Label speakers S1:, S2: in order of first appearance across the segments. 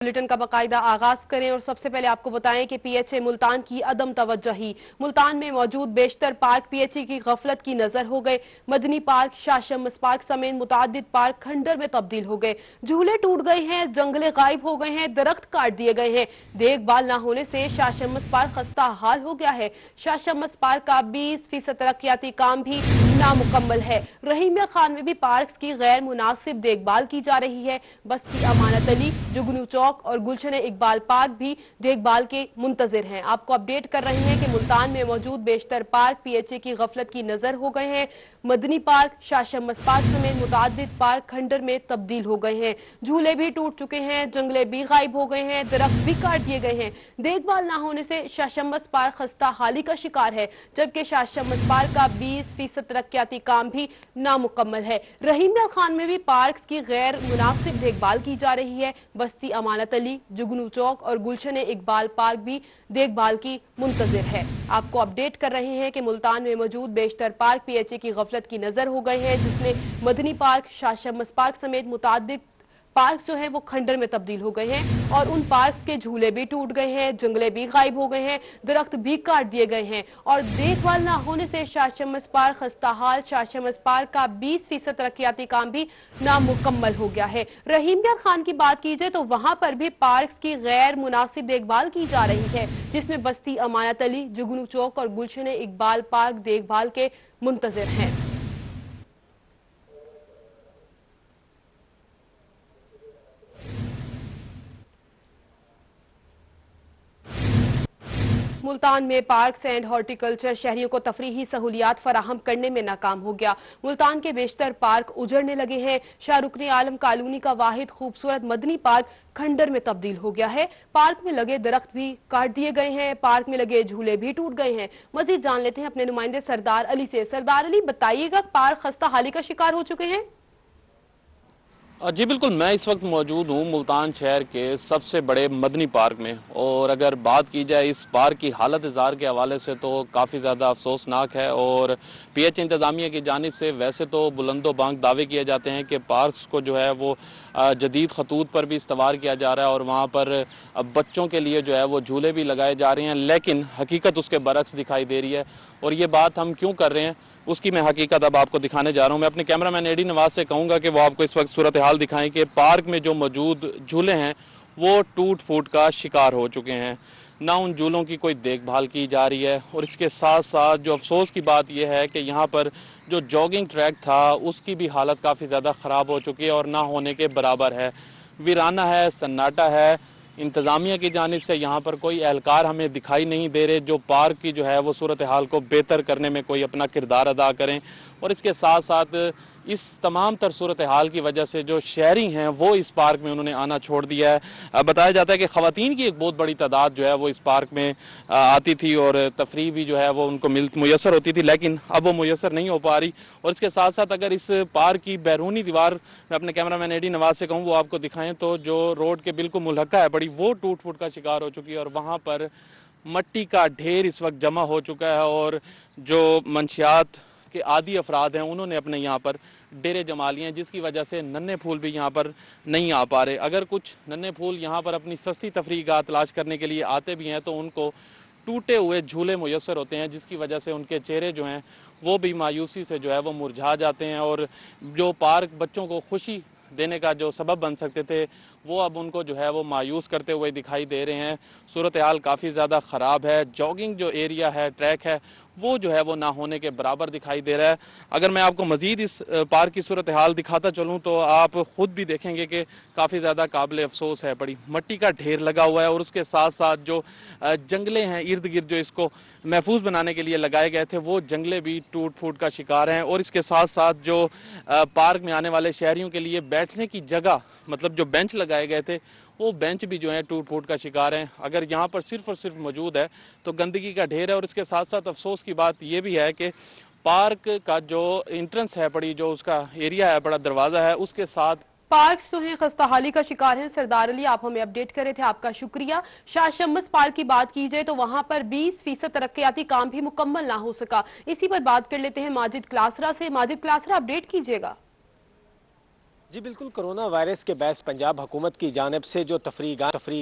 S1: Bulletin का बाकायदा आगाज करें और सबसे पहले आपको बताएं कि पीएचए मुल्तान की अदम तवज्जोही। मुल्तान में मौजूद बेशतर पार्क पीएचए की गफलत की नजर हो गए। मदनी पार्क, शाह शम्स पार्क समेत मुतादिद पार्क खंडर में तब्दील हो गए। झूले टूट गए हैं, जंगले गायब हो गए हैं, दरख्त काट दिए गए हैं। देखभाल न होने से शाह शम्स पार्क खस्ता हाल हो गया है। शाह शम्स पार्क का 20% तरक्याती काम भी नामुकम्मल है। रहीमिया खान में भी पार्क की गैर मुनासिब देखभाल की जा रही है। बस्ती अमानत अली, जुगनू चौक और गुलशन इकबाल पार्क भी देखभाल के मुंतजिर हैं। आपको अपडेट कर रहे हैं कि मुल्तान में मौजूद बेशतर पार्क पीएचए की गफलत की नजर हो गए हैं। मदनी पार्क, शाह शम्स पार्क समेत मुतादिद पार्क खंडर में तब्दील हो गए हैं। झूले भी टूट चुके हैं, जंगले भी गायब हो गए हैं, दरख्त भी काट दिए गए हैं। देखभाल न होने से शाह शम्स पार्क खस्ता हाली का शिकार है, जबकि शाह शम्स पार्क का 20% तरक्याती काम भी नामुकम्मल है। रहीमिया खान में भी पार्क की गैर मुनासिब देखभाल की जा रही है। बस्ती अमानत अली, जुगनू चौक और गुलशन इकबाल पार्क भी देखभाल की मुंतजिर है। आपको अपडेट कर रहे हैं कि मुल्तान में मौजूद बेशतर पार्क पीएचए की गफलत की नजर हो गए हैं, जिसमें मदनी पार्क, शाह शम्स पार्क समेत मुतादिद पार्क जो है वो खंडर में तब्दील हो गए हैं और उन पार्क के झूले भी टूट गए हैं, जंगले भी गायब हो गए हैं, दरख्त भी काट दिए गए हैं और देखभाल न होने से शाह शम्स पार्क खस्ताहाल। शाह शम्स पार्क का 20% तरक्याती काम भी नामुकम्मल हो गया है। रहीमिया खान की बात की जाए तो वहां पर भी पार्क की गैर मुनासिब देखभाल की जा रही है, जिसमें बस्ती अमानत अली, जुगनू चौक और गुलशन इकबाल पार्क देखभाल के मुंतजिर हैं। मुल्तान में पार्क्स एंड हॉर्टिकल्चर शहरियों को तफरीही सहूलियात फराहम करने में नाकाम हो गया। मुल्तान के बेशतर पार्क उजड़ने लगे हैं। शाहरुखनी आलम कॉलोनी का वाहिद खूबसूरत मदनी पार्क खंडर में तब्दील हो गया है। पार्क में लगे दरख्त भी काट दिए गए हैं, पार्क में लगे झूले भी टूट गए हैं। मजीद जान लेते हैं अपने नुमाइंदे सरदार अली से। सरदार अली, बताइएगा, पार्क खस्ता हाली का शिकार हो चुके हैं?
S2: जी बिल्कुल, मैं इस वक्त मौजूद हूँ मुल्तान शहर के सबसे बड़े मदनी पार्क में और अगर बात की जाए इस पार्क की हालत इज़ार के हवाले से तो काफ़ी ज़्यादा अफसोसनाक है। और पीएच इंतज़ामिया की जानिब से वैसे तो बुलंदो बांग दावे किए जाते हैं कि पार्क्स को जो है वो जदीद खतूत पर भी इस्तवार किया जा रहा है और वहाँ पर बच्चों के लिए जो है वो झूले भी लगाए जा रहे हैं, लेकिन हकीकत उसके बरक्स दिखाई दे रही है। और ये बात हम क्यों कर रहे हैं उसकी मैं हकीकत अब आपको दिखाने जा रहा हूं। मैं अपने कैमरामैन एडी नवाज से कहूंगा कि वो आपको इस वक्त सूरत हाल दिखाएं कि पार्क में जो मौजूद झूले हैं वो टूट फूट का शिकार हो चुके हैं। ना उन झूलों की कोई देखभाल की जा रही है और इसके साथ साथ जो अफसोस की बात यह है कि यहाँ पर जो जॉगिंग ट्रैक था उसकी भी हालत काफ़ी ज़्यादा ख़राब हो चुकी है और ना होने के बराबर है। वीराना है, सन्नाटा है। इंतजामिया की जानिब से यहाँ पर कोई एहलकार हमें दिखाई नहीं दे रहे जो पार्क की जो है वो सूरत हाल को बेहतर करने में कोई अपना किरदार अदा करें। और इसके साथ साथ इस तमाम तर सूरत हाल की वजह से जो शहरी हैं वो इस पार्क में उन्होंने आना छोड़ दिया है। बताया जाता है कि ख़वातीन की एक बहुत बड़ी तादाद जो है वो इस पार्क में आती थी और तफरीह भी जो है वो उनको मुयसर होती थी, लेकिन अब वो मुयसर नहीं हो पा रही। और इसके साथ साथ अगर इस पार्क की बैरूनी दीवार मैं अपने कैमरामैन एडी नवाज से कहूँ वो आपको दिखाएं तो जो रोड के बिल्कुल मुल्हका है बड़ी, वो टूट फूट का शिकार हो चुकी है और वहाँ पर मट्टी का ढेर इस वक्त जमा हो चुका है और जो मंशियात के आदि अफराद हैं उन्होंने अपने यहाँ पर डेरे जमा लिए हैं, जिसकी वजह से नन्हे फूल भी यहाँ पर नहीं आ पा रहे। अगर कुछ नन्हे फूल यहाँ पर अपनी सस्ती तफरीगाह तलाश करने के लिए आते भी हैं तो उनको टूटे हुए झूले मुयसर होते हैं, जिसकी वजह से उनके चेहरे जो हैं वो भी मायूसी से जो है वो मुरझा जाते हैं और जो पार्क बच्चों को खुशी देने का जो सबब बन सकते थे वो अब उनको जो है वो मायूस करते हुए दिखाई दे रहे हैं। सूरत हाल काफ़ी ज़्यादा ख़राब है। जॉगिंग जो एरिया है, ट्रैक है, वो जो है वो ना होने के बराबर दिखाई दे रहा है। अगर मैं आपको मज़ीद इस पार्क की सूरत हाल दिखाता चलूँ तो आप ख़ुद भी देखेंगे कि काफ़ी ज़्यादा काबिल अफसोस है। बड़ी मट्टी का ढेर लगा हुआ है और उसके साथ साथ जो जंगले हैं इर्द गिर्द जो इसको महफूज बनाने के लिए लगाए गए थे वो जंगले भी टूट फूट का शिकार हैं। और इसके साथ साथ जो पार्क में आने वाले शहरियों के लिए बैठने की जगह, मतलब जो बेंच लगाए गए थे वो बेंच भी जो है टूट फूट का शिकार हैं। अगर यहाँ पर सिर्फ और सिर्फ मौजूद है तो गंदगी का ढेर है। और इसके साथ साथ अफसोस की बात यह भी है कि पार्क का जो एंट्रेंस है, बड़ी जो उसका एरिया है, बड़ा दरवाजा है, उसके साथ
S1: पार्क जो हैं खस्ताहाली का शिकार हैं। सरदार अली, आप हमें अपडेट कर रहे थे, आपका शुक्रिया। शाह शम्स पार्क की बात की जाए तो वहां पर 20% तरक्याती काम भी मुकम्मल ना हो सका। इसी पर बात कर लेते हैं माजिद क्लासरा से। माजिद क्लासरा, अपडेट कीजिएगा।
S3: جی بالکل، کرونا وائرس کے باعث پنجاب حکومت کی جانب سے جو تفریح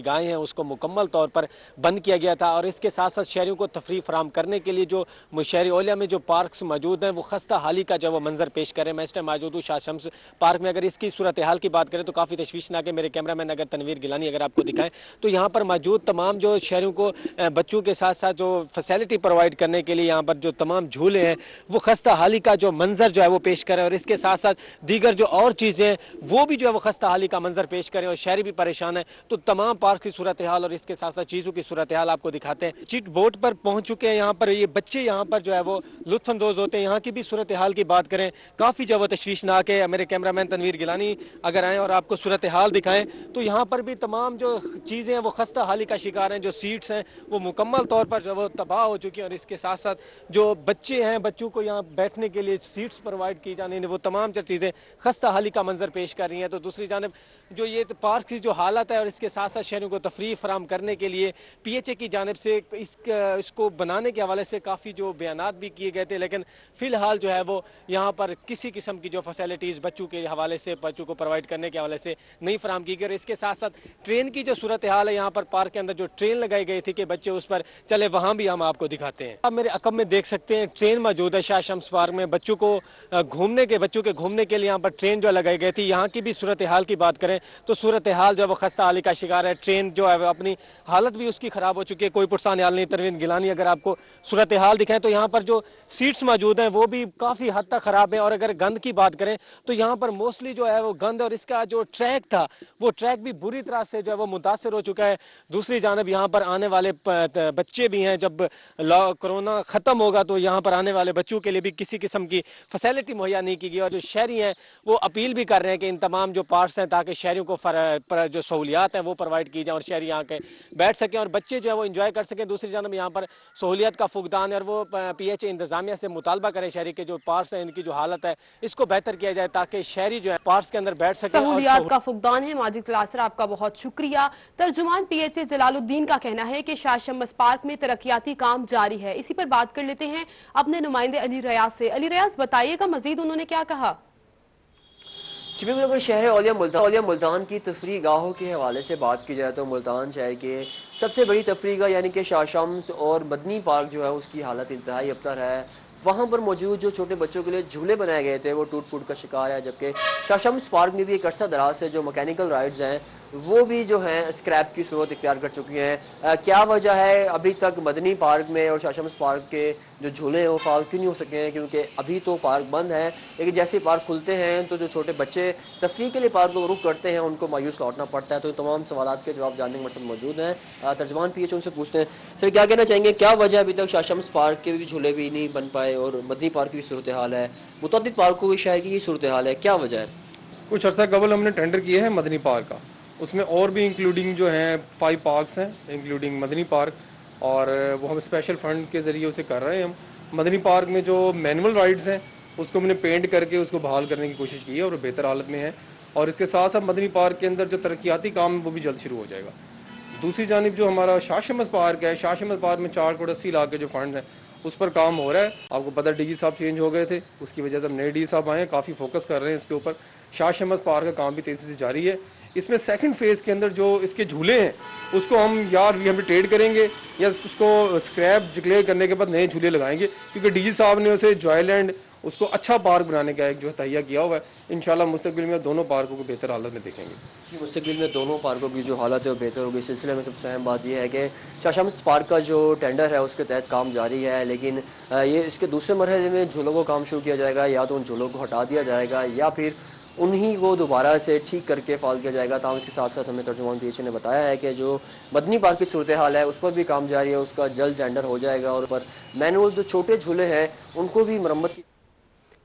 S3: گاہیں ہیں اس کو مکمل طور پر بند کیا گیا تھا، اور اس کے ساتھ ساتھ شہریوں کو تفریح فراہم کرنے کے لیے جو شہری اولیاء میں جو پارکس موجود ہیں وہ خستہ حالی کا جو وہ منظر پیش کریں۔ میں اس ٹائم موجود ہوں شاہ شمس پارک میں۔ اگر اس کی صورتحال کی بات کریں تو کافی تشویشناک ہے۔ میرے کیمرہ مین اگر تنویر گیلانی اگر آپ کو دکھائیں تو یہاں پر موجود تمام جو شہریوں کو بچوں کے ساتھ ساتھ جو فیسلٹی پرووائڈ کرنے کے لیے یہاں پر جو تمام جھولے ہیں وہ خستہ حالی کا جو منظر جو ہے وہ پیش کریں، اور اس کے ساتھ ساتھ دیگر جو اور چیزیں وہ بھی جو ہے خستہ حالی کا منظر پیش کریں، اور شہری بھی پریشان ہیں۔ تو تمام پارک کی صورتحال اور اس کے ساتھ ساتھ چیزوں کی صورتحال آپ کو دکھاتے ہیں۔ چیٹ بوٹ پر پہنچ چکے ہیں یہاں پر یہ بچے، یہاں پر جو ہے وہ لطف اندوز ہوتے ہیں۔ یہاں کی بھی صورتحال کی بات کریں کافی جو ہے تشویشناک ہے۔ میرے کیمرہ مین تنویر گیلانی اگر آئیں اور آپ کو صورتحال دکھائیں تو یہاں پر بھی تمام جو چیزیں ہیں وہ خستہ حالی کا شکار ہیں۔ جو سیٹس ہیں وہ مکمل طور پر جو وہ تباہ ہو چکی ہیں، اور اس کے ساتھ ساتھ جو بچے ہیں بچوں کو یہاں بیٹھنے کے لیے سیٹس پرووائڈ کی جانی وہ تمام چیزیں خستہ حالی کا منظر پیش کر رہی ہیں۔ تو دوسری جانب جو یہ پارک کی جو حالت ہے اور اس کے ساتھ ساتھ شہریوں کو تفریح فراہم کرنے کے لیے پی ایچ اے کی جانب سے اس کو بنانے کے حوالے سے کافی جو بیانات بھی کیے گئے تھے، لیکن فی الحال جو ہے وہ یہاں پر کسی قسم کی جو فیسلٹیز بچوں کے حوالے سے بچوں کو پرووائڈ کرنے کے حوالے سے نہیں فراہم کی گئی۔ اور اس کے ساتھ ساتھ ٹرین کی جو صورتحال ہے یہاں پر پارک کے اندر جو ٹرین لگائی گئی تھی کہ بچے اس پر چلے، وہاں بھی ہم آپ کو دکھاتے ہیں۔ اب میرے عقب میں دیکھ سکتے ہیں ٹرین موجود ہے شاہ شمس پارک میں۔ بچوں کے گھومنے کے لیے یہاں پر ٹرین جو لگائی گئی تھی۔ یہاں کی بھی صورتحال کی بات کریں تو صورتحال جو ہے وہ خستہ حالی کا شکار ہے۔ ٹرین جو ہے وہ اپنی حالت بھی اس کی خراب ہو چکی ہے، کوئی پرسان حال نہیں۔ تنویر گیلانی اگر آپ کو صورتحال دکھائیں تو یہاں پر جو سیٹس موجود ہیں وہ بھی کافی حد تک خراب ہیں، اور اگر گند کی بات کریں تو یہاں پر موسٹلی جو ہے وہ گند، اور اس کا جو ٹریک تھا وہ ٹریک بھی بری طرح سے جو ہے وہ متاثر ہو چکا ہے۔ دوسری جانب یہاں پر آنے والے بچے بھی ہیں، جب کرونا ختم ہوگا تو یہاں پر آنے والے بچوں کے لیے بھی کسی قسم کی فیسلٹی مہیا نہیں کی گئی، اور جو شہری ہیں وہ اپیل بھی کر رہے ہیں کہ ان تمام جو پارکس ہیں تاکہ شہریوں کو جو سہولیات ہیں وہ پرووائڈ کی جائیں اور شہری یہاں کے بیٹھ سکیں اور بچے جو ہے وہ انجوائے کر سکیں۔ دوسری جانب یہاں پر سہولیات کا فقدان ہے، اور وہ پی ایچ اے انتظامیہ سے مطالبہ کریں شہری کے جو پارکس ہیں ان کی جو حالت ہے اس کو بہتر کیا جائے تاکہ شہری جو ہے پارکس کے اندر بیٹھ سکیں۔
S1: سہولیات کا فقدان ہے۔ ماجد تلاثر آپ کا بہت شکریہ۔ ترجمان پی ایچ اے جلال الدین کا کہنا ہے کہ شاہ شمس پارک میں ترقیاتی کام جاری ہے۔ اسی پر بات کر لیتے ہیں اپنے نمائندے علی ریاض سے۔ علی ریاض بتائیے گا مزید انہوں نے کیا کہا؟
S4: جی بالکل، اگر شہر اولیاء ملتان کی تفریح گاہوں کے حوالے سے بات کی جائے تو ملتان شہر کے سب سے بڑی تفریح گاہ یعنی کہ شاہ شمس اور مدنی پارک جو ہے اس کی حالت انتہائی ابتر ہے۔ وہاں پر موجود جو چھوٹے بچوں کے لیے جھولے بنائے گئے تھے وہ ٹوٹ پھوٹ کا شکار ہے، جبکہ شاہ شمس پارک میں بھی ایک عرصہ دراز سے جو مکینیکل رائڈز ہیں وہ بھی جو ہیں اسکریپ کی صورت اختیار کر چکی ہیں۔ کیا وجہ ہے ابھی تک مدنی پارک میں اور شاہ شمس پارک کے جو جھولے ہیں وہ فعال کیوں نہیں ہو سکے ہیں؟ کیونکہ ابھی تو پارک بند ہے، لیکن جیسے پارک کھلتے ہیں تو جو چھوٹے بچے تفریح کے لیے پارک کو رخ کرتے ہیں ان کو مایوس لوٹنا پڑتا ہے۔ تو تمام سوالات کے جواب جاننے کے مقصد موجود ہیں، ترجمان پی ایچ ان سے پوچھتے ہیں سر کیا کہنا چاہیں گے، کیا وجہ ابھی تک شاہ شمس پارک کے بھی جھولے بھی نہیں بن پائے اور مدنی پارک کی صورتحال ہے، متعدد پارکوں کی شہر کی یہ صورتحال ہے، کیا وجہ ہے؟
S5: کچھ عرصہ قبل ہم نے ٹینڈر کیا ہے مدنی پارک کا، اس میں اور بھی انکلوڈنگ جو ہیں 5 پارکس ہیں انکلوڈنگ مدنی پارک، اور وہ ہم اسپیشل فنڈ کے ذریعے اسے کر رہے ہیں۔ ہم مدنی پارک میں جو مینول رائڈز ہیں اس کو ہم نے پینٹ کر کے اس کو بحال کرنے کی کوشش کی ہے اور بہتر حالت میں ہے، اور اس کے ساتھ ساتھ مدنی پارک کے اندر جو ترقیاتی کام ہے وہ بھی جلد شروع ہو جائے گا۔ دوسری جانب جو ہمارا شاہ شمس پارک ہے، شاہ شمس پارک میں 4 کروڑ 80 لاکھ کے جو فنڈ ہیں اس پر کام ہو رہا ہے۔ آپ کو پتہ ڈی جی صاحب چینج ہو گئے تھے، اس کی وجہ سے ہم نئے ڈی جی صاحب آئے ہیں، کافی فوکس کر رہے ہیں اس کے اوپر۔ شاہ شمس پارک کا کام بھی تیزی سے جاری ہے۔ اس میں سیکنڈ فیز کے اندر جو اس کے جھولے ہیں اس کو ہم یا ریہیبلیٹیٹ کریں گے یا اس کو اسکریپ ڈکلیئر کرنے کے بعد نئے جھولے لگائیں گے، کیونکہ ڈی جی صاحب نے اسے جوائے لینڈ اس کو اچھا پارک بنانے کا ایک جو تہیہ کیا ہوا ہے۔ انشاءاللہ مستقبل میں دونوں پارکوں کو بہتر حالت میں دیکھیں گے۔
S4: مستقبل میں دونوں پارکوں کی جو حالت ہے وہ بہتر ہوگی۔ اس سلسلے میں سب سے اہم بات یہ ہے کہ شاہ شمس پارک کا جو ٹینڈر ہے اس کے تحت کام جاری ہے، لیکن یہ اس کے دوسرے مرحلے میں جھولوں کو کام شروع کیا جائے گا، یا تو ان جھولوں کو ہٹا دیا جائے گا یا پھر انہی کو دوبارہ سے ٹھیک کر کے فعال کیا جائے گا۔ تاہم اس کے ساتھ ساتھ ہمیں ترجمان پی ایچ اے نے بتایا ہے کہ جو مدنی پارک کی صورتحال ہے اس پر بھی کام جاری ہے، اس کا جلد ٹینڈر ہو جائے گا، اور پر مینول جو چھوٹے جھولے ہیں ان کو بھی مرمت کی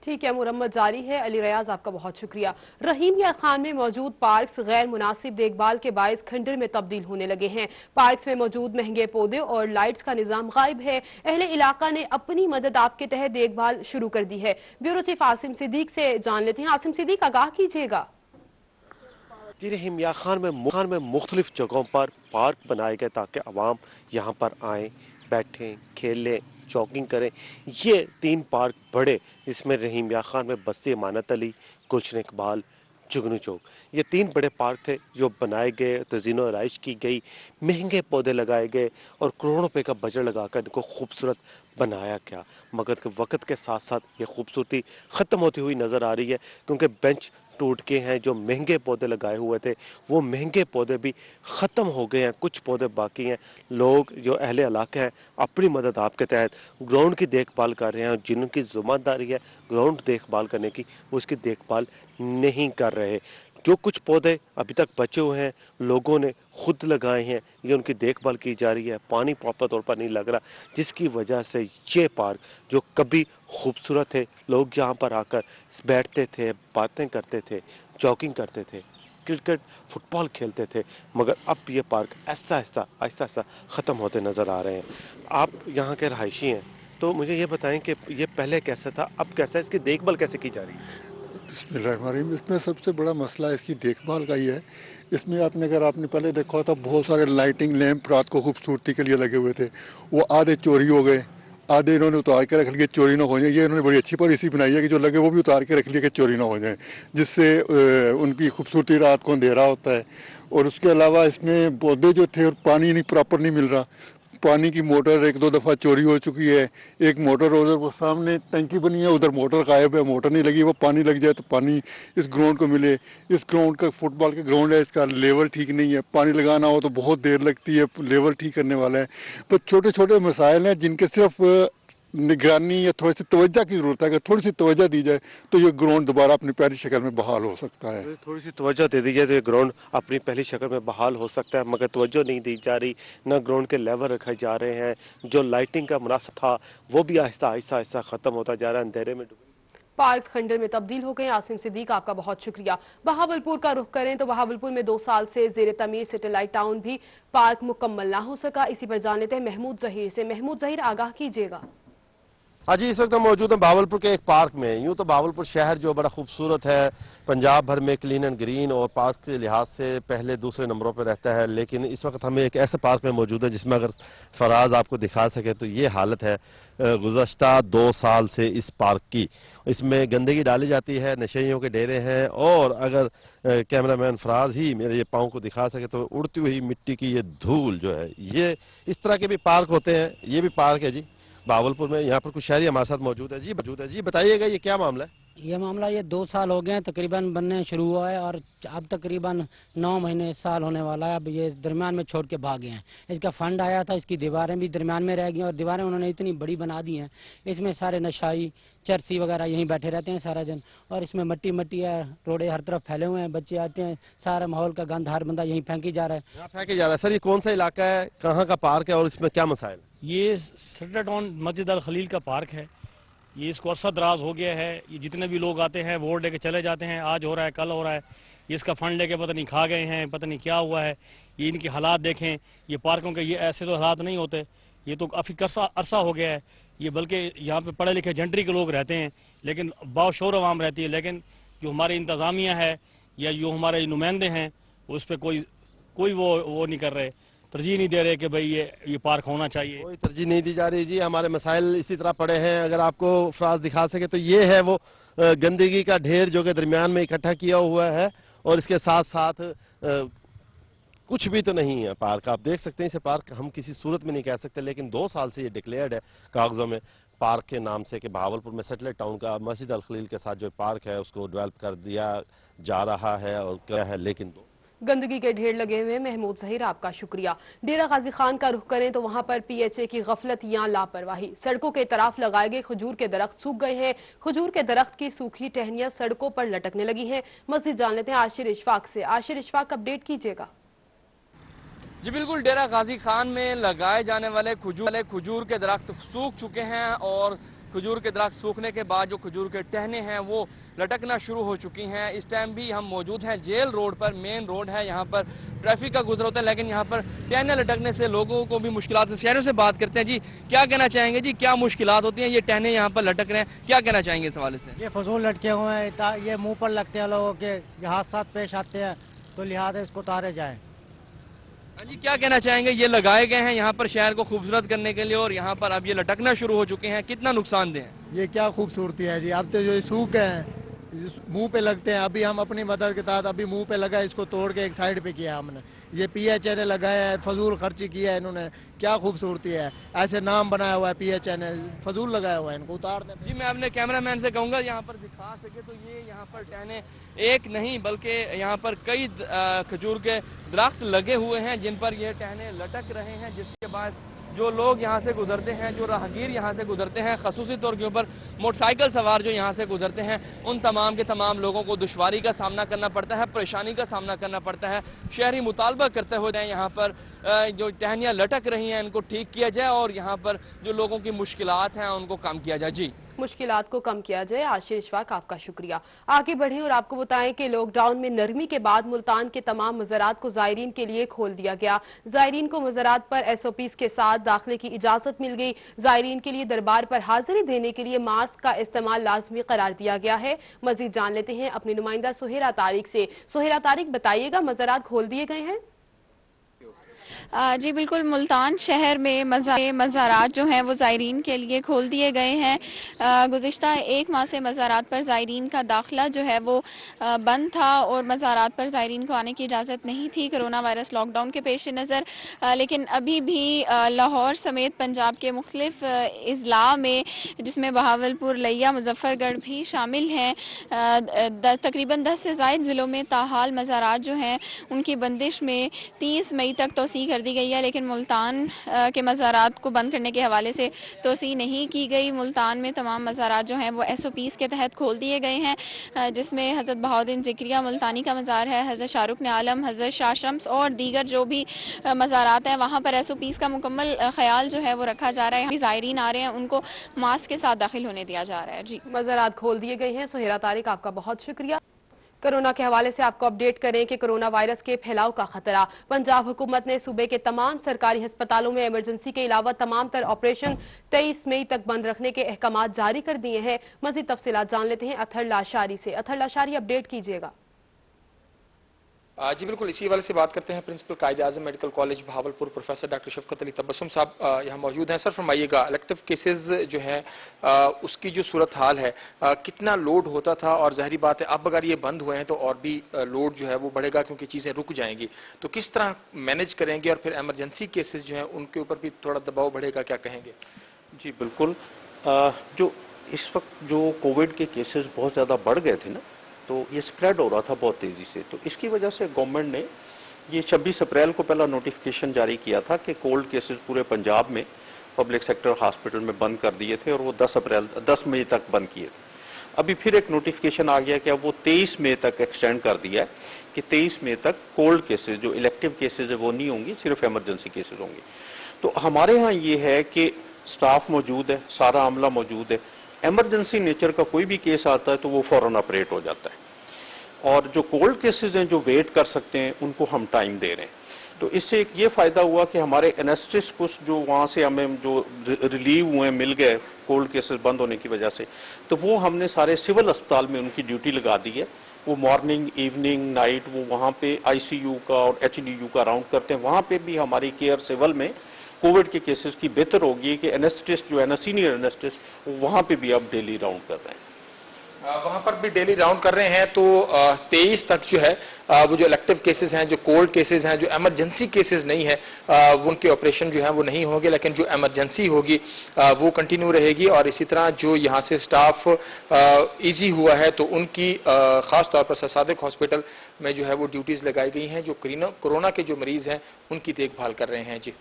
S1: ٹھیک ہے، مرمت جاری ہے۔ علی ریاض آپ کا بہت شکریہ۔ رحیم یار خان میں موجود پارکس غیر مناسب دیکھ بھال کے باعث کھنڈر میں تبدیل ہونے لگے ہیں۔ پارکس میں موجود مہنگے پودے اور لائٹس کا نظام غائب ہے۔ اہل علاقہ نے اپنی مدد آپ کے تحت دیکھ بھال شروع کر دی ہے۔ بیورو چیف عاصم صدیق سے جان لیتے ہیں۔ عاصم صدیق آگاہ کیجیے گا۔
S6: رحیم یار خان میں مختلف جگہوں پر پارک بنائے گئے تاکہ عوام یہاں پر آئیں، بیٹھیں، کھیلیں، جاگنگ کریں۔ یہ 3 پارک بڑے جس میں رحیم یار خان میں بستی امانت علی، گلشن اقبال، जुगनू चौक। ये 3 बड़े पार्क थे जो बनाए गए, तज़ीनो आराइश की गई, महंगे पौधे लगाए गए और करोड़ों रुपए का बजट लगाकर इनको खूबसूरत बनाया गया। मगर वक्त के साथ साथ ये खूबसूरती ख़त्म होती हुई नज़र आ रही है, क्योंकि बेंच टूट के हैं। जो महंगे पौधे लगाए हुए थे वो महंगे पौधे भी ख़त्म हो गए हैं, कुछ पौधे बाकी हैं। लोग जो अहले इलाके हैं अपनी मदद आपके तहत ग्राउंड की देखभाल कर रहे हैं, और जिनकी ज़िम्मेदारी है ग्राउंड देखभाल करने की, वो उसकी देखभाल नहीं कर रहे। जो कुछ पौधे अभी तक बचे हुए हैं लोगों ने खुद लगाए हैं, ये उनकी देखभाल की जा रही है। पानी प्रॉपर तौर पर नहीं लग रहा, जिसकी वजह से ये पार्क जो कभी खूबसूरत थे, लोग यहाँ पर आकर बैठते थे, बातें करते थे, जॉगिंग करते थे, क्रिकेट फुटबॉल खेलते थे, मगर अब ये पार्क आहिस्ता आहिस्ता ख़त्म होते नज़र आ रहे हैं। आप यहाँ के रहायशी हैं, तो मुझे ये बताएं कि ये पहले कैसा था, अब कैसा है, इसकी देखभाल कैसे की जा रही है?
S7: बिस्मिल्लाहिर्रहमानिर्रहीम। इसमें सबसे बड़ा मसला इसकी देखभाल का ही है। इसमें अगर आपने पहले देखा था, बहुत सारे लाइटिंग लैंप रात को खूबसूरती के लिए लगे हुए थे, वो आधे चोरी हो गए, आधे इन्होंने उतार के रख लिए चोरी ना हो जाए। ये इन्होंने बड़ी अच्छी पॉलिसी बनाई है कि जो लगे वो भी उतार के रख लिए कि चोरी ना हो जाए, जिससे उनकी खूबसूरती रात को अंधेरा होता है। और उसके अलावा इसमें पौधे जो थे और पानी नहीं प्रॉपर नहीं मिल रहा। पानी की मोटर 1-2 दफ़ा चोरी हो चुकी है। एक मोटर उधर वो सामने टंकी बनी है, उधर मोटर गायब है, मोटर नहीं लगी। वो पानी लग जाए तो पानी इस ग्राउंड को मिले। इस ग्राउंड का फुटबॉल का ग्राउंड है, इसका लेवल ठीक नहीं है। पानी लगाना हो तो बहुत देर लगती है, लेवल ठीक करने वाला है। पर छोटे छोटे मसाइल हैं जिनके सिर्फ निगरानी या थोड़ी सी तवज्जो की जरूरत है। अगर थोड़ी सी तवज्जो दी जाए तो ये ग्राउंड दोबारा अपनी पहली शक्ल में बहाल हो सकता है।
S6: थोड़ी सी तवज्जो दे दी जाए तो ये ग्राउंड अपनी पहली शक्ल में बहाल हो सकता है, मगर तवज्जो नहीं दी जा रही। न ग्राउंड के लेवल रखे जा रहे हैं, जो लाइटिंग का मुनासिब था वो भी आहिस्ता ख़त्म होता जा रहा है, अंधेरे में।
S1: पार्क खंडर में तब्दील हो गए। आसिम सिद्दीक, आपका बहुत शुक्रिया। बहावलपुर का रुख करें तो बहावलपुर में 2 साल से जेर तमीर सैटेलाइट टाउन भी पार्क मुकम्मल ना हो सका। इसी पर जान लेते हैं महमूद जहीर से। महमूद जहीर, आगाह कीजिएगा।
S8: हाँ जी, इस वक्त हम मौजूद हैं बहावलपुर के एक पार्क में। यूं तो बहावलपुर शहर जो बड़ा खूबसूरत है, पंजाब भर में क्लीन एंड ग्रीन और पार्क के लिहाज से पहले दूसरे नंबरों पर रहता है, लेकिन इस वक्त हमें एक ऐसे पार्क में मौजूद है जिसमें अगर फराज आपको दिखा सके तो ये हालत है गुज़श्ता 2 साल से इस पार्क की। इसमें गंदगी डाली जाती है, नशेइयों के डेरे हैं, और अगर कैमरामैन फराज ही मेरे ये पाँव को दिखा सके तो उड़ती हुई मिट्टी की ये धूल जो है, ये इस तरह के भी पार्क होते हैं। ये भी पार्क है जी बहावलपुर में। यहाँ पर कुछ शहरी हमारे साथ मौजूद है। जी बताइएगा ये क्या मामला है?
S9: ये मामला ये 2 साल हो गए हैं तकरीबन बनने शुरू हुआ है, और अब तकरीबन 9 महीने साल होने वाला है। अब ये दरमियान में छोड़ के भागे हैं। इसका फंड आया था, इसकी दीवारें भी दरमियान में रह गई, और दीवारें उन्होंने इतनी बड़ी बना दी हैं, इसमें सारे नशाई चरसी वगैरह यहीं बैठे रहते हैं सारा दिन, और इसमें मट्टी है, रोड़े हर तरफ फैले हुए हैं, बच्चे आते हैं, सारा माहौल का गंद हर बंदा यहीं फेंकी जा रहा है।
S8: यहाँ फेंके जा रहा है। सर ये कौन सा इलाका है, कहाँ का पार्क है और इसमें क्या मसाइल?
S10: ये सैटेलाइट टाउन मस्जिद अल खलील का पार्क है। ये इसको अरसा दराज हो गया है। ये जितने भी लोग आते हैं वोट लेके चले जाते हैं, आज हो रहा है कल हो रहा है। ये इसका फंड लेके पता नहीं खा गए हैं, पता नहीं क्या हुआ है। ये इनके हालात देखें, ये पार्कों के ये ऐसे तो हालात नहीं होते, ये तो काफ़ी अरसा हो गया है। ये बल्कि यहाँ पे पढ़े लिखे जंटरी के लोग रहते हैं, लेकिन बाशोर आवाम रहती है, लेकिन जो हमारी इंतज़ामिया है या जो हमारे नुमाइंदे हैं उस पर कोई वो नहीं कर रहे, तरजीह नहीं दे रहे कि भाई ये पार्क होना चाहिए।
S8: कोई तरजीह नहीं दी जा रही जी। हमारे मसाइल इसी तरह पड़े हैं। अगर आपको फराज दिखा सके तो ये है वो गंदगी का ढेर जो कि दरमियान में इकट्ठा किया हुआ है, और इसके साथ साथ कुछ भी तो नहीं है पार्क। आप देख सकते हैं इसे पार्क हम किसी सूरत में नहीं कह सकते, लेकिन 2 साल से ये डिक्लेयर्ड है कागजों में पार्क के नाम से कि बहावलपुर में सैटेलाइट टाउन का मस्जिद अल खलील के साथ जो पार्क है उसको डेवलप कर दिया जा रहा है और क्या है, लेकिन
S1: गंदगी के ढेर लगे हुए। महमूद जहीर, आपका शुक्रिया। डेरा गाजी खान का रुख करें तो वहां पर पीएचए की गफलत या लापरवाही। सड़कों के तरफ लगाए गए खजूर के दरख्त सूख गए हैं। खजूर के दरख्त की सूखी टहनियां सड़कों पर लटकने लगी हैं। मजीद जान लेते हैं आशिर इशफाक से। आशिर इशफाक, अपडेट कीजिएगा।
S2: जी बिल्कुल, डेरा गाजी खान में लगाए जाने वाले खजूर के दरख्त सूख चुके हैं, और खजूर के दरख्त सूखने के बाद जो खजूर के टहने हैं वो लटकना शुरू हो चुकी हैं। इस टाइम भी हम मौजूद हैं जेल रोड पर, मेन रोड है, यहाँ पर ट्रैफिक का गुजर होता है, लेकिन यहाँ पर टहने लटकने से लोगों को भी मुश्किलात है। शहरों से बात करते हैं। जी क्या कहना चाहेंगे जी, क्या मुश्किलात होती हैं, ये टहने यहाँ पर लटक रहे हैं, क्या कहना चाहेंगे इस हवाले से?
S9: ये फजूल लटके हुए हैं, ये मुंह पर लगते हैं लोगों के, हादसा पेश आते हैं, तो लिहाजा इसको उतारे जाए।
S2: हाँ जी, क्या कहना चाहेंगे? ये लगाए गए हैं यहाँ पर शहर को खूबसूरत करने के लिए, और यहाँ पर अब ये लटकना शुरू हो चुके हैं, कितना नुकसानदेह है?
S9: ये क्या खूबसूरती है जी, अब तो जो सूख गए हैं,
S11: मुंह पे लगते हैं। अभी हम अपनी मदद के तहत अभी मुंह पे लगा, इसको तोड़ के एक साइड पे किया हमने। ये PHA ने लगाया है, फजूल खर्ची किया है इन्होंने, क्या खूबसूरती है, ऐसे नाम बनाया हुआ है PHA ने, फजूल लगाया हुआ है, इनको उतार दें।
S12: जी मैं अपने कैमरामैन से कहूंगा यहाँ पर दिखा सके तो ये यहाँ पर टहने एक नहीं बल्कि यहाँ पर कई खजूर के दरख्त लगे हुए हैं जिन पर ये टहने लटक रहे हैं, जिसके बाद जो लोग यहाँ से गुजरते हैं, जो राहगीर यहाँ से गुजरते हैं, खसूसी तौर के ऊपर मोटरसाइकिल सवार जो यहाँ से गुजरते हैं, उन तमाम के तमाम लोगों को दुश्वारी का सामना करना पड़ता है, परेशानी का सामना करना पड़ता है। शहरी मुतालबा करते हुए यहाँ पर जो टहनियाँ लटक रही हैं इनको ठीक किया जाए और यहाँ पर जो लोगों की मुश्किलात हैं उनको कम किया जाए। जी
S1: मुश्किलात को कम किया जाए। आशीष इशफाक आपका शुक्रिया। आगे बढ़े और आपको बताएं कि लॉकडाउन में नरमी के बाद मुल्तान के तमाम मज़ारात को ज़ायरीन के लिए खोल दिया गया। ज़ायरीन को मज़ारात पर SOPs के साथ दाखिले की इजाजत मिल गई। ज़ायरीन के लिए दरबार पर हाजिरी देने के लिए मास्क का इस्तेमाल लाजमी करार दिया गया है। मजीद जान लेते हैं अपनी नुमाइंदा सुहेरा तारिक से। सुहेरा तारिक, बताइएगा, मज़ारात खोल दिए गए हैं?
S13: जी बिल्कुल, मुल्तान शहर में मज़ारात जो हैं वो ज़ायरीन के लिए खोल दिए गए हैं। गुज़िश्ता एक माह से मज़ारात पर ज़ायरीन का दाखिला जो है वो बंद था और मज़ारात पर ज़ायरीन को आने की इजाज़त नहीं थी कोरोना वायरस लॉकडाउन के पेश नज़र। लेकिन अभी भी लाहौर समेत पंजाब के मुख्तलिफ अजला में, जिसमें बहावलपुर, लिया, मुजफ्फरगढ़ भी शामिल हैं, तकरीबन 10 से ज़ायद ज़िलों में ताहाल मज़ारात जो हैं उनकी बंदिश में 30 मई तक तोसी कर दी गई है। लेकिन मुल्तान के मज़ारात को बंद करने के हवाले से तोसी नहीं की गई। मुल्तान में तमाम मज़ारात जो हैं वो SOPs के तहत खोल दिए गए हैं, जिसमें हज़रत बहाउद्दीन ज़िक्रिया मुल्तानी का मज़ार है, हज़रत शाहरुख ने आलम, हज़रत शाह शम्स और दीगर जो भी मज़ारात हैं वहाँ पर SOPs का मुकम्मल ख्याल जो है वो रखा जा रहा है। ज़ायरीन आ रहे हैं उनको मास्क के साथ दाखिल होने दिया जा रहा है। जी,
S1: मज़ारात खोल दिए गए हैं। सुहेरा तारिक, आपका बहुत शुक्रिया। कोरोना के हवाले से आपको अपडेट करें कि कोरोना वायरस के फैलाव का खतरा। पंजाब हुकूमत ने सूबे के तमाम सरकारी अस्पतालों में इमरजेंसी के अलावा तमाम तर ऑपरेशन 23 मई तक बंद रखने के अहकाम जारी कर दिए हैं। मजीद तफसीलात जान लेते हैं अथर लाशारी से। अथर लाशारी, अपडेट कीजिएगा।
S14: जी बिल्कुल, इसी वाले से बात करते हैं। Principal Quaid-e-Azam medical college Bahawalpur professor doctor Shafqat Ali Tabassum Sahab यहाँ मौजूद हैं। सर फरमाइएगा, इलेक्टिव केसेस जो हैं उसकी जो सूरत हाल है, कितना लोड होता था, और ज़ाहिरी बात है अब अगर ये बंद हुए हैं तो और भी लोड जो है वो बढ़ेगा क्योंकि चीज़ें रुक जाएंगी, तो किस तरह मैनेज करेंगे, और फिर एमरजेंसी केसेस जो हैं उनके ऊपर भी थोड़ा दबाव बढ़ेगा, क्या कहेंगे?
S15: जी बिल्कुल, जो इस वक्त जो कोविड के केसेस बहुत ज़्यादा बढ़ गए थे ना, तो ये स्प्रेड हो रहा था बहुत तेज़ी से, तो इसकी वजह से गवर्नमेंट ने ये 26 अप्रैल को पहला नोटिफिकेशन जारी किया था कि कोल्ड केसेस पूरे पंजाब में पब्लिक सेक्टर हॉस्पिटल में बंद कर दिए थे, और वो 10 मई तक बंद किए थे। अभी फिर एक नोटिफिकेशन आ गया कि अब वो 23 मई तक एक्सटेंड कर दिया है कि 23 मई तक कोल्ड केसेस, जो इलेक्टिव केसेज है वो नहीं होंगी, सिर्फ एमरजेंसी केसेज होंगे। तो हमारे यहाँ ये है कि स्टाफ मौजूद है, सारा अमला मौजूद है, एमरजेंसी नेचर का कोई भी केस आता है तो वो फौरन ऑपरेट हो जाता है, और जो कोल्ड केसेस हैं जो वेट कर सकते हैं उनको हम टाइम दे रहे हैं। तो इससे एक ये फायदा हुआ कि हमारे एनेस्थिस्ट कुछ जो वहाँ से हमें जो रिलीव हुए मिल गए कोल्ड केसेस बंद होने की वजह से, तो वो हमने सारे सिविल अस्पताल में उनकी ड्यूटी लगा दी है। वो मॉर्निंग, इवनिंग, नाइट वो वहाँ पे ICU का और HDU का राउंड करते हैं। वहाँ पे भी हमारी केयर सिविल में कोविड के केसेस की बेहतर होगी कि एनेस्थिस्ट जो है ना, सीनियर एनेस्थिस्ट, वहाँ पे भी अब डेली राउंड कर रहे हैं।
S14: वहाँ पर भी डेली राउंड कर रहे हैं। तो 23 तक जो है वो जो इलेक्टिव केसेस हैं, जो कोल्ड केसेस हैं, जो एमरजेंसी केसेस नहीं है, उनके ऑपरेशन जो है वो नहीं होंगे, लेकिन जो एमरजेंसी होगी वो कंटिन्यू रहेगी। और इसी तरह जो यहाँ से स्टाफ इजी हुआ है तो उनकी खास तौर पर सादिक हॉस्पिटल में जो है वो ड्यूटीज लगाई गई हैं, जो कोरोना के जो मरीज हैं उनकी देखभाल कर रहे हैं। जी,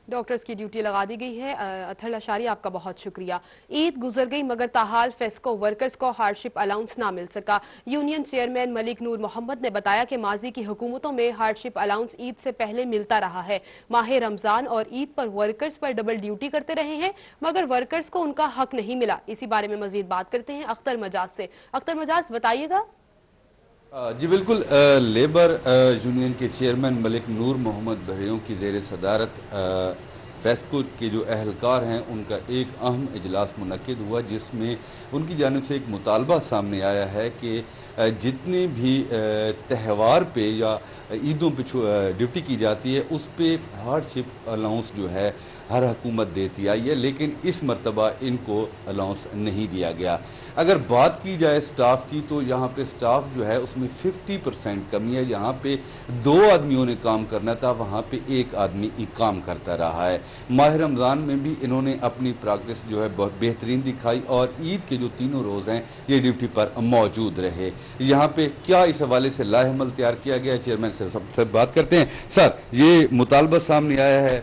S1: डॉक्टर्स की ड्यूटी लगा दी गई है। अथर लाशारी, आपका बहुत शुक्रिया। ईद गुजर गई मगर ताहाल फेस्को वर्कर्स को हार्डशिप अलाउंस ना मिल सका। यूनियन चेयरमैन मलिक नूर मोहम्मद ने बताया कि माजी की हुकूमतों में हार्डशिप अलाउंस ईद से पहले मिलता रहा है। माह रमजान और ईद पर वर्कर्स पर डबल ड्यूटी करते रहे हैं मगर वर्कर्स को उनका हक नहीं मिला। इसी बारे में मजीद बात करते हैं अख्तर मजाज से। अख्तर मजाज, बताइएगा।
S16: जी बिल्कुल, लेबर यूनियन के चेयरमैन मलिक नूर मोहम्मद बहरियों की ज़ेर सदारत
S17: فیسکو کے جو اہلکار ہیں ان کا ایک اہم اجلاس منعقد ہوا، جس میں ان کی جانب سے ایک مطالبہ سامنے آیا ہے کہ جتنے بھی تہوار پہ یا عیدوں پہ ڈیوٹی کی جاتی ہے اس پہ ہارڈ شپ الاؤنس جو ہے ہر حکومت دیتی آئی ہے، لیکن اس مرتبہ ان کو الاؤنس نہیں دیا گیا۔ اگر بات کی جائے سٹاف کی تو یہاں پہ سٹاف جو ہے اس میں 50% کمی ہے۔ یہاں پہ 2 آدمیوں نے کام کرنا تھا، وہاں پہ 1 آدمی ہی کام کرتا رہا ہے۔ ماہ رمضان میں بھی انہوں نے اپنی پریکٹس جو ہے بہت بہترین دکھائی اور عید کے جو 3 روز ہیں یہ ڈیوٹی پر موجود رہے۔ یہاں پہ کیا اس حوالے سے لائحہ عمل تیار کیا گیا ہے، چیئرمین سے بات کرتے ہیں۔ سر، یہ مطالبہ سامنے آیا ہے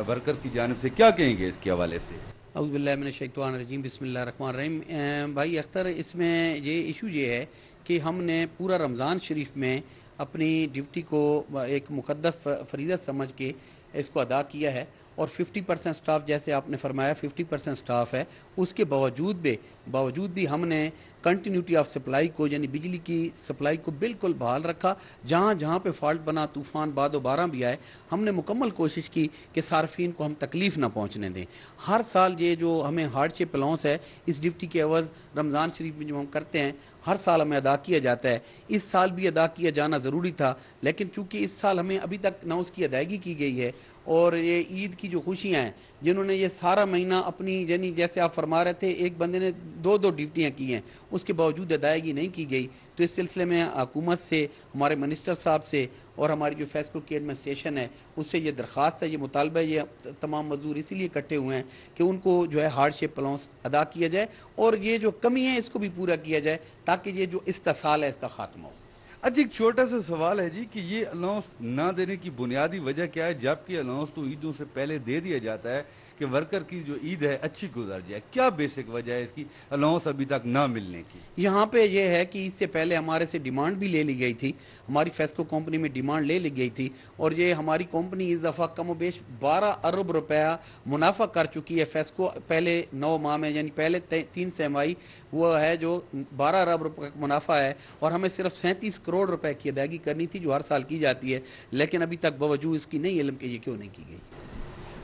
S17: ورکر کی جانب سے، کیا کہیں گے اس کے حوالے سے؟
S18: اعوذ باللہ من الشیطان الرجیم، بسم اللہ الرحمن الرحیم۔ بھائی اختر، اس میں یہ ایشو یہ ہے کہ ہم نے پورا رمضان شریف میں اپنی ڈیوٹی کو ایک مقدس فریضہ سمجھ کے اس کو ادا کیا ہے، اور 50% سٹاف جیسے آپ نے فرمایا 50% سٹاف ہے، اس کے باوجود بھی ہم نے کنٹینیوٹی آف سپلائی کو، یعنی بجلی کی سپلائی کو بالکل بحال رکھا۔ جہاں پہ فالٹ بنا، طوفان بعد و بارہ بھی آئے، ہم نے مکمل کوشش کی کہ صارفین کو ہم تکلیف نہ پہنچنے دیں۔ ہر سال یہ جو ہمیں ہارڈ شپ الاؤنس ہے اس ڈیوٹی کے عوض رمضان شریف میں جو ہم کرتے ہیں ہر سال ہمیں ادا کیا جاتا ہے، اس سال بھی ادا کیا جانا ضروری تھا، لیکن چونکہ اس سال ہمیں ابھی تک نہ اس کی ادائیگی کی گئی ہے، اور یہ عید کی جو خوشیاں ہیں جنہوں نے یہ سارا مہینہ اپنی، یعنی جیسے آپ فرما رہے تھے ایک بندے نے 2 ڈیوٹیاں کی ہیں، اس کے باوجود ادائیگی نہیں کی گئی، تو اس سلسلے میں حکومت سے، ہمارے منسٹر صاحب سے اور ہماری جو فیسکو کی ایڈمنسٹریشن ہے اس سے یہ درخواست ہے، یہ مطالبہ ہے، یہ تمام مزدور اسی لیے اکٹھے ہوئے ہیں کہ ان کو جو ہے ہارڈ شپ الاؤنس ادا کیا جائے، اور یہ جو کمی ہے اس کو بھی پورا کیا جائے تاکہ یہ جو استحصال ہے اس کا خاتمہ ہو۔
S17: اچھا، ایک چھوٹا سا سوال ہے جی کہ یہ الاؤنس نہ دینے کی بنیادی وجہ کیا ہے، جبکہ الاؤنس تو عیدوں سے پہلے دے دیا جاتا ہے کہ ورکر کی جو عید ہے اچھی گزر جائے، کیا بیسک وجہ ہے اس کی الاؤنس ابھی تک نہ ملنے کی؟
S18: یہاں پہ یہ ہے کہ اس سے پہلے ہمارے سے ڈیمانڈ بھی لے لی گئی تھی، ہماری فیسکو کمپنی میں ڈیمانڈ لے لی گئی تھی، اور یہ ہماری کمپنی اس دفعہ کم و بیش 12 ارب روپیہ منافع کر چکی ہے۔ فیسکو پہلے 9 ماہ میں، یعنی پہلے 3 سہمائی وہ ہے جو 12 ارب روپے کا منافع ہے، اور ہمیں صرف 37 کروڑ روپے کی ادائیگی کرنی تھی جو ہر سال کی جاتی ہے، لیکن ابھی تک باوجود اس کی نہیں علم کہ یہ کیوں نہیں کی گئی۔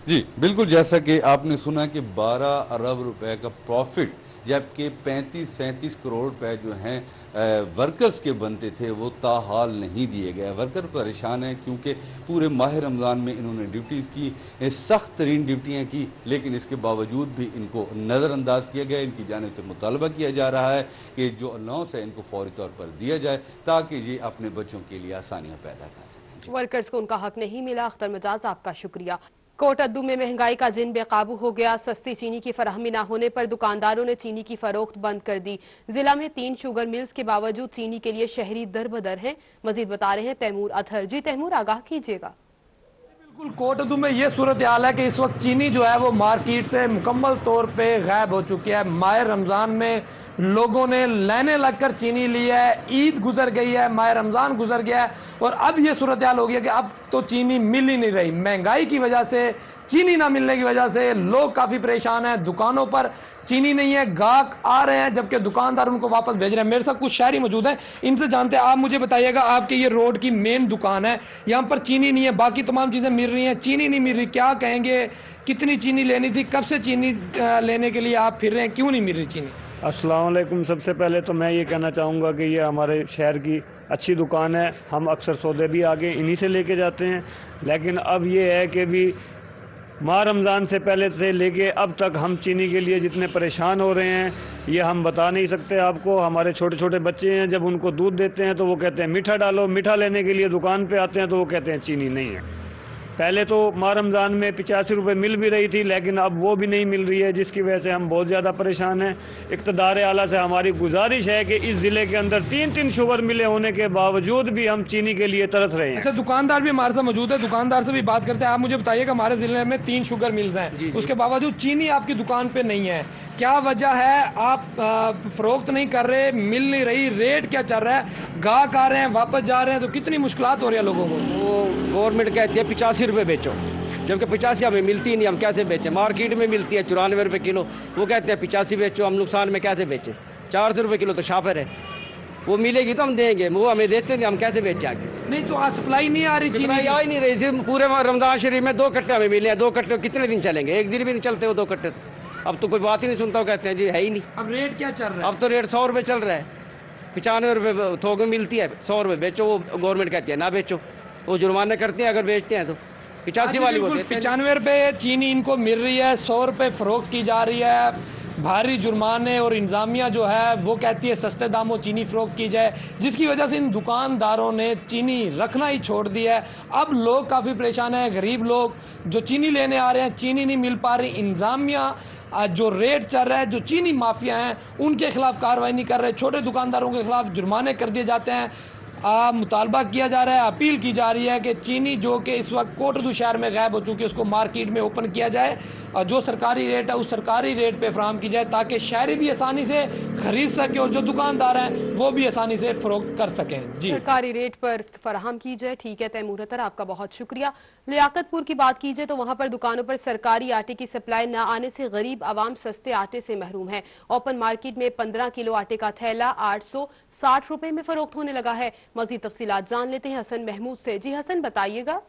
S17: جی بالکل، جیسا کہ آپ نے سنا کہ 12 ارب روپے کا پروفٹ، جبکہ 35-37 کروڑ روپے جو ہیں ورکرز کے بنتے تھے وہ تاحال نہیں دیے گئے۔ ورکر پریشان ہیں کیونکہ پورے ماہ رمضان میں انہوں نے ڈیوٹیز کی، سخت ترین ڈیوٹیاں کی، لیکن اس کے باوجود بھی ان کو نظر انداز کیا گیا۔ ان کی جانب سے مطالبہ کیا جا رہا ہے کہ جو الاؤنس ہے ان کو فوری طور پر دیا جائے تاکہ یہ اپنے بچوں کے لیے آسانیاں پیدا کر سکیں۔
S1: ورکرز کو ان کا حق نہیں ملا۔ اختر مجاز، آپ کا شکریہ۔ کوٹ ادو میں مہنگائی کا جن بے قابو ہو گیا۔ سستی چینی کی فراہمی نہ ہونے پر دکانداروں نے چینی کی فروخت بند کر دی۔ ضلع میں 3 شوگر ملز کے باوجود چینی کے لیے شہری در بدر ہیں۔ مزید بتا رہے ہیں تیمور اطہر۔ جی تیمور، آگاہ کیجیے گا۔
S12: بالکل، کوٹ ادو میں یہ صورتحال ہے کہ اس وقت چینی جو ہے وہ مارکیٹ سے مکمل طور پہ غائب ہو چکی ہے۔ ماہ رمضان میں لوگوں نے لائنیں لگ کر چینی لی ہے، عید گزر گئی ہے، ماہ رمضان گزر گیا ہے، اور اب یہ صورتحال ہو گیا کہ اب تو چینی مل ہی نہیں رہی۔ مہنگائی کی وجہ سے، چینی نہ ملنے کی وجہ سے لوگ کافی پریشان ہیں۔ دکانوں پر چینی نہیں ہے، گاہک آ رہے ہیں جبکہ دکاندار ان کو واپس بھیج رہے ہیں۔ میرے ساتھ کچھ شہری موجود ہیں، ان سے جانتے ہیں۔ آپ مجھے بتائیے گا، آپ کے یہ روڈ کی مین دکان ہے، یہاں پر چینی نہیں ہے، باقی تمام چیزیں مل رہی ہیں، چینی نہیں مل رہی، کیا کہیں گے؟ کتنی چینی لینی تھی؟ کب سے چینی لینے کے لیے آپ پھر رہے ہیں؟ کیوں نہیں مل رہی چینی؟
S10: السلام علیکم۔ سب سے پہلے تو میں یہ کہنا چاہوں گا کہ یہ ہمارے شہر کی اچھی دکان ہے، ہم اکثر سودے بھی آگے انہی سے لے کے جاتے ہیں، لیکن اب یہ ہے کہ بھی ماہ رمضان سے پہلے سے لے کے اب تک ہم چینی کے لیے جتنے پریشان ہو رہے ہیں یہ ہم بتا نہیں سکتے آپ کو۔ ہمارے چھوٹے چھوٹے بچے ہیں، جب ان کو دودھ دیتے ہیں تو وہ کہتے ہیں میٹھا ڈالو، میٹھا لینے کے لیے دکان پہ آتے ہیں تو وہ کہتے ہیں چینی نہیں ہے۔ پہلے تو ماہ رمضان میں 85 روپے مل بھی رہی تھی، لیکن اب وہ بھی نہیں مل رہی ہے، جس کی وجہ سے ہم بہت زیادہ پریشان ہیں۔ اقتدار اعلیٰ سے ہماری گزارش ہے کہ اس ضلع کے اندر 3 شوگر ملیں ہونے کے باوجود بھی ہم چینی کے لیے ترس رہے ہیں۔
S12: اچھا، دکاندار بھی ہمارے ساتھ موجود ہے، دکاندار سے بھی بات کرتے ہیں۔ آپ مجھے بتائیے کہ ہمارے ضلع میں 3 شوگر ملز ہیں، اس کے باوجود چینی آپ کی دکان پہ نہیں ہے، کیا وجہ ہے؟ آپ فروخت نہیں کر رہے، مل نہیں رہی، ریٹ کیا چل رہا ہے؟ گاہک آ رہے ہیں، واپس جا رہے ہیں، تو کتنی مشکلات ہو رہی ہیں لوگوں کو؟
S19: وہ گورنمنٹ کہتی ہے 85 روپے بیچو، جبکہ 85 ہمیں ملتی نہیں، ہم کیسے بیچیں؟ مارکیٹ میں ملتی ہے 94 روپے کلو، وہ کہتے ہیں 85 بیچو، ہم نقصان میں کیسے بیچیں؟ 400 روپے کلو تو شاپر ہے، वो मिलेगी तो हम देंगे, वो हमें देते नहीं, हम कैसे बेच जाएंगे?
S12: नहीं तो आज सप्लाई नहीं आ रही,
S19: चीनी आ ही नहीं रही थी। पूरे रमजान शरीफ में 2 कट्टे हमें मिले हैं, 2 कट्टे कितने दिन चलेंगे? एक दिन भी नहीं चलते वो 2 कट्टे। अब तो कोई बात ही नहीं सुनता, वो कहते हैं जी है ही नहीं।
S12: अब रेट क्या चल रहा है?
S19: अब तो रेट 100 रुपये चल रहा है, 95 रुपये थोक में मिलती है, 100 रुपये बेचो, वो गवर्नमेंट कहती है ना बेचो, वो जुर्माना करते हैं अगर बेचते हैं तो। 85 वाली वो देते हैं।
S12: 95 रुपये चीनी इनको मिल रही है, 100 रुपये फरोख्त की जा रही है। भारी जुर्माने और इंतजामिया जो है वो कहती है सस्ते दामों चीनी फरोख्त की जाए, जिसकी वजह से इन दुकानदारों ने चीनी रखना ही छोड़ दिया है। अब लोग काफ़ी परेशान हैं, गरीब लोग जो चीनी लेने आ रहे हैं, चीनी नहीं मिल पा रही। इंतजामिया जो रेट चल रहा है, जो चीनी माफिया हैं उनके खिलाफ कार्रवाई नहीं कर रहे, छोटे दुकानदारों के खिलाफ जुर्माने कर दिए जाते हैं। मुतालबा किया जा रहा है, अपील की जा रही है कि चीनी जो कि इस वक्त कोटरू शहर में गायब हो चुकी है उसको मार्केट में ओपन किया जाए और जो सरकारी रेट है उस सरकारी रेट पे फराहम की जाए, ताकि शहरी भी आसानी से खरीद सके और जो दुकानदार हैं वो भी आसानी से फरोख्त कर सकें। जी,
S1: सरकारी रेट पर फराहम की जाए। ठीक है तैमूर अतर, आपका बहुत शुक्रिया। लियाकतपुर की बात कीजिए तो वहां पर दुकानों पर सरकारी आटे की सप्लाई न आने से गरीब आवाम सस्ते आटे से महरूम है। ओपन मार्केट में 15 किलो आटे का थैला 860 रुपए में फरोख्त होने लगा है। मजीद तफसीलात जान लेते हैं हसन महमूद से। जी हसन, बताइएगा।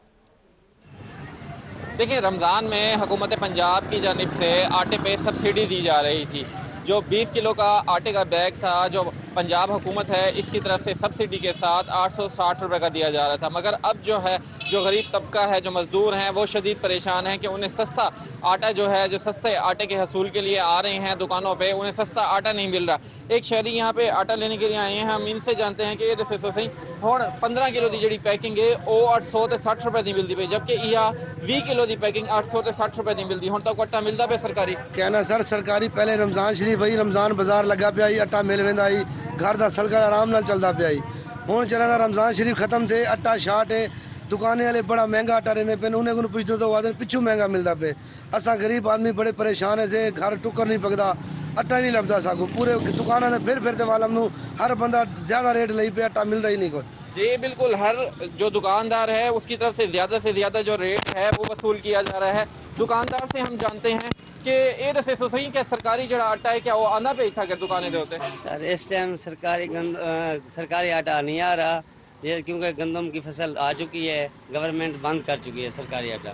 S20: देखिए, रमज़ान में हुकूमत पंजाब की जानिब से आटे पे सब्सिडी दी जा रही थी। जो 20 किलो का आटे का बैग था जो पंजाब हुकूमत है इसकी तरफ से सब्सिडी के साथ 860 रुपए का दिया जा रहा था, मगर अब जो है जो गरीब तबका है, जो मजदूर हैं, वो शदीद परेशान हैं कि उन्हें सस्ता आटा जो है, जो सस्ते आटे के हसूल के लिए आ रहे हैं दुकानों पे, उन्हें सस्ता आटा नहीं मिल रहा। एक शहरी यहाँ पे आटा लेने के लिए आए हैं, हम इनसे जानते हैं कि ये दसो सही हुण 15 किलो की जी पैकिंग है वो 860 रुपए की मिलती पई, जबकि यह 20 किलो की पैकिंग 860 रुपए की मिलती। हुण तक आटा मिलता पे सरकारी?
S21: कहना सर सरकारी पहले रमजान शरीफ वही रमजान बाजार लगा पिया, आटा मिल वेंदा ही, घर का सलका आराम नाल चलता पिया। हुण चला रमजान शरीफ खत्म थे, आटा शार्ट है, दुकाने वाले बड़ा महंगा आटा रेंदे पे, उन्हें को पुछदो तो आदमी पिछू महंगा मिलता पे। असा गरीब आदमी बड़े परेशान है से, घर टुकर नहीं पकदा, आटा नहीं लभदा साकू। पूरे दुकाना ने फिर वालम नू हर बंदा ज्यादा रेट लई पे, आटा मिलता ही नहीं कुछ।
S20: जी बिल्कुल, हर जो दुकानदार है उसकी तरफ से ज्यादा जो रेट है वो वसूल किया जा रहा है। दुकानदार से हम जानते हैं कि ये दसे तो सही क्या सरकारी जो आटा है क्या वो आना पे था, दुकानें होते हैं?
S22: सर इस टाइम सरकारी आटा नहीं आ रहा, ये क्योंकि गंदम की फसल आ चुकी है, गवर्नमेंट बंद कर चुकी है सरकारी आटा,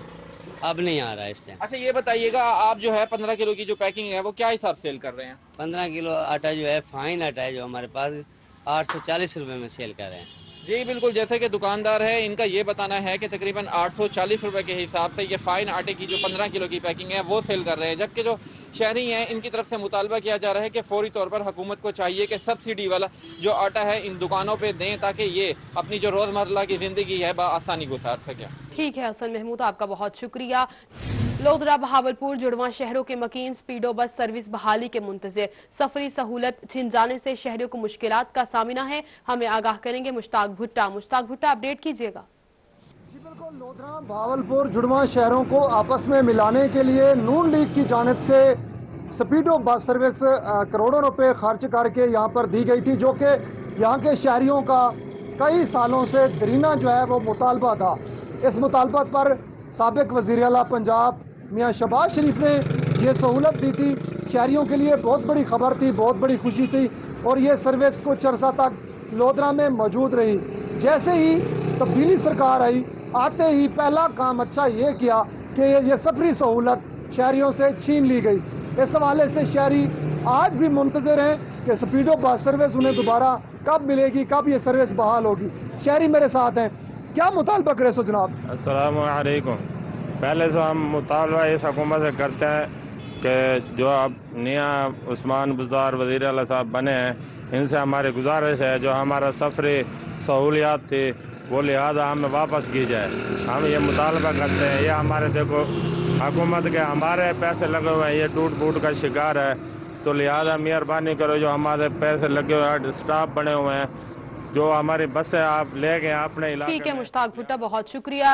S22: अब नहीं आ रहा है इस टाइम।
S20: अच्छा ये बताइएगा, आप जो है 15 किलो की जो पैकिंग है वो क्या हिसाब सेल कर रहे हैं?
S22: 15 किलो आटा जो है फाइन आटा है जो हमारे पास 840 रुपए में सेल कर रहे हैं।
S20: जी बिल्कुल, जैसे कि दुकानदार है इनका ये बताना है कि तकरीबन 840 रुपए के हिसाब से ये फाइन आटे की जो 15 किलो की पैकिंग है वो सेल कर रहे हैं, जबकि जो शहरी हैं इनकी तरफ से मुतालबा किया जा रहा है कि फौरी तौर पर हुकूमत को चाहिए कि सब्सिडी वाला जो आटा है इन दुकानों पे दें ताकि ये अपनी जो रोजमर्रा की जिंदगी है आसानी गुजार सके।
S1: ठीक है हसन महमूद, आपका बहुत शुक्रिया। लोधरा, बहावलपुर, जुड़वा शहरों के मकीन स्पीडो बस सर्विस बहाली के मुंतजिर। सफरी सहूलत छिन जाने से शहरियों को मुश्किलात का सामना है। हमें आगाह करेंगे मुश्ताक भुट्टा। मुश्ताक भुट्टा, अपडेट कीजिएगा।
S23: जी बिल्कुल, लोधरा, बहावलपुर, जुड़वा शहरों को आपस में मिलाने के लिए नून लीग की जानिब से स्पीडो बस सर्विस करोड़ों रुपए खर्च करके यहाँ पर दी गई थी, जो कि यहाँ के शहरियों का कई सालों से दरीना जो है वो मुतालबा था। इस मुतालबा पर साबिक वज़ीर आला पंजाब मियां शहबाज शरीफ ने ये सहूलत दी थी। शहरियों के लिए बहुत बड़ी खबर थी, बहुत बड़ी खुशी थी और ये सर्विस कुछ अर्सा तक लोधरा में मौजूद रही। जैसे ही तब्दीली सरकार आई, आते ही पहला काम अच्छा ये किया कि ये सफरी सहूलत शहरियों से छीन ली गई। इस हवाले से शहरी आज भी मुंतजर हैं कि स्पीडो बस सर्विस उन्हें दोबारा कब मिलेगी, कब ये सर्विस बहाल होगी। शहरी मेरे साथ हैं, क्या मुतालबा करे सो जनाब?
S24: अस्सलाम वालेकुम। पहले से हम मुतालबा इस हुकूमत से करते हैं कि जो अब नया उस्मान बुज़दार वज़ीर आला साहब बने हैं, इनसे हमारी गुजारिश है जो हमारा सफरी सहूलियात थी वो लिहाजा हमें वापस की जाए। हम ये मुतालबा करते हैं, ये हमारे देखो हुकूमत के हमारे पैसे लगे हुए हैं, ये टूट फूट का शिकार है, तो लिहाजा मेहरबानी करो जो हमारे पैसे लगे हुए हैं, स्टाफ बने हुए हैं, जो हमारी बसें आप ले गए अपने इलाके।
S1: ठीक है मुश्ताक भुट्टा, बहुत शुक्रिया।